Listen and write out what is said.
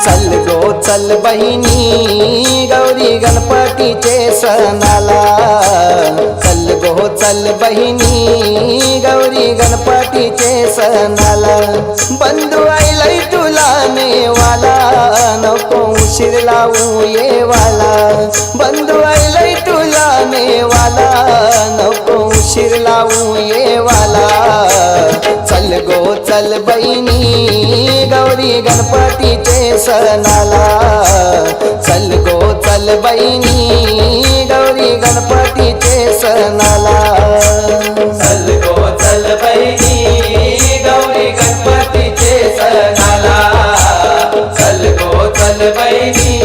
चल गो चल बहिणी गौरी गणपतीचे सणाला, चल गो चल बहिणी गौरी गणपतीचे सणाला। बंधू आईलय तुला नेवाला, नको उशीर लावू येवाला। बंधू आईलय तुला नेवाला, नको उशीर लावू येवाला। चल गो चल बहिणी गौरी गणपतीचे सणाला, चल गो चल बहिणी गौरी गणपतीचे सणाला। चल गो चल बहिणी गौरी गणपतीचे सणाला, चल गो चल बहिणी